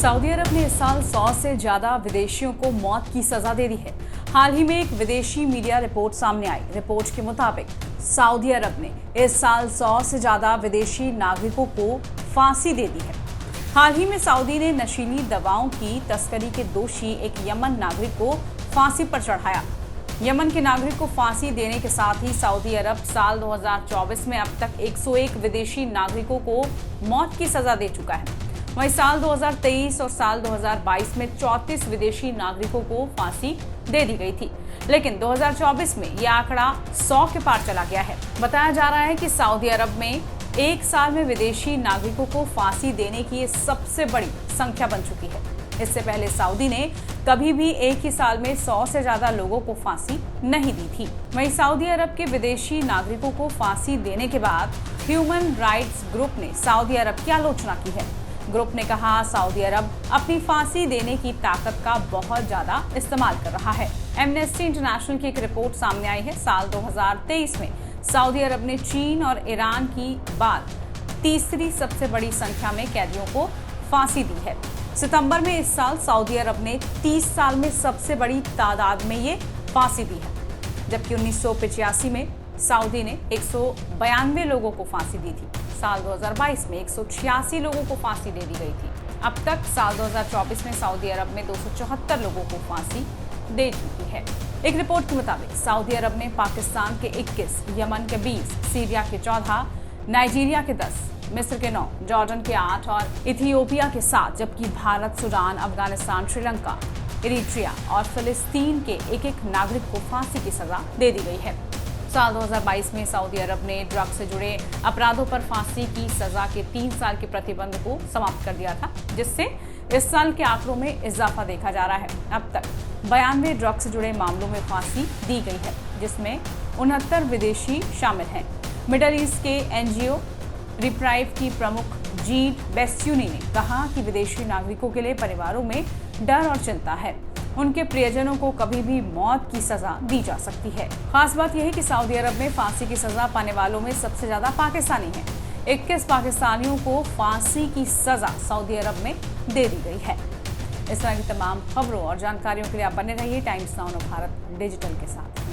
Saudi अरब ने इस साल 100 से ज्यादा विदेशियों को मौत की सजा दे दी है। हाल ही में एक विदेशी मीडिया रिपोर्ट सामने आई। रिपोर्ट के मुताबिक सऊदी अरब ने इस साल 100 से ज्यादा विदेशी नागरिकों को फांसी दे दी है। हाल ही में सऊदी ने नशीली दवाओं की तस्करी के दोषी एक यमन नागरिक को फांसी पर चढ़ाया। यमन के नागरिक को फांसी देने के साथ ही सऊदी अरब साल 2024 में अब तक 101 विदेशी नागरिकों को मौत की सजा दे चुका है। वहीं साल 2023 और साल 2022 में 34 विदेशी नागरिकों को फांसी दे दी गई थी, लेकिन 2024 में यह आंकड़ा 100 के पार चला गया है। बताया जा रहा है कि सऊदी अरब में एक साल में विदेशी नागरिकों को फांसी देने की ये सबसे बड़ी संख्या बन चुकी है। इससे पहले सऊदी ने कभी भी एक ही साल में 100 से ज्यादा लोगों को फांसी नहीं दी थी। वहीं सऊदी अरब के विदेशी नागरिकों को फांसी देने के बाद ह्यूमन राइट्स ग्रुप ने सऊदी अरब की आलोचना की है। ग्रुप ने कहा, सऊदी अरब अपनी फांसी देने की ताकत का बहुत ज्यादा इस्तेमाल कर रहा है। एमनेस्टी इंटरनेशनल की एक रिपोर्ट सामने आई है। साल 2023 में सऊदी अरब ने चीन और ईरान की बाद तीसरी सबसे बड़ी संख्या में कैदियों को फांसी दी है। सितंबर में इस साल सऊदी अरब ने 30 साल में सबसे बड़ी तादाद में ये फांसी दी है, जबकि 1985 में सऊदी ने 192 लोगों को फांसी दी थी। साल 2022 में 186 लोगों को फांसी दे दी गई थी। अब तक साल 2024 में सऊदी अरब में 274 लोगों को फांसी दे चुकी है। एक रिपोर्ट के मुताबिक सऊदी अरब ने पाकिस्तान के 21, यमन के 20, सीरिया के 14, नाइजीरिया के 10, मिस्र के 9, जॉर्डन के 8 और इथियोपिया के 7, जबकि भारत, सूडान, अफगानिस्तान, श्रीलंका, इरिट्रिया और फिलिस्तीन के एक नागरिक को फांसी की सजा दे दी गई है। साल 2022 में सऊदी अरब ने ड्रग से जुड़े अपराधों पर फांसी की सजा के 3 साल के प्रतिबंध को समाप्त कर दिया था, जिससे इस साल के आंकड़ों में इजाफा देखा जा रहा है। अब तक 92 ड्रग से जुड़े मामलों में फांसी दी गई है, जिसमें 69 विदेशी शामिल हैं। मिडल ईस्ट के एनजीओ रिप्राइव की प्रमुख जीड बेस्यूनी ने कहा कि विदेशी नागरिकों के लिए परिवारों में डर और चिंता है। उनके प्रियजनों को कभी भी मौत की सजा दी जा सकती है। खास बात यह है कि सऊदी अरब में फांसी की सजा पाने वालों में सबसे ज्यादा पाकिस्तानी हैं। 21 पाकिस्तानियों को फांसी की सजा सऊदी अरब में दे दी गई है। इस तरह की तमाम खबरों और जानकारियों के लिए आप बने रहिए टाइम्स नाउ भारत डिजिटल के साथ।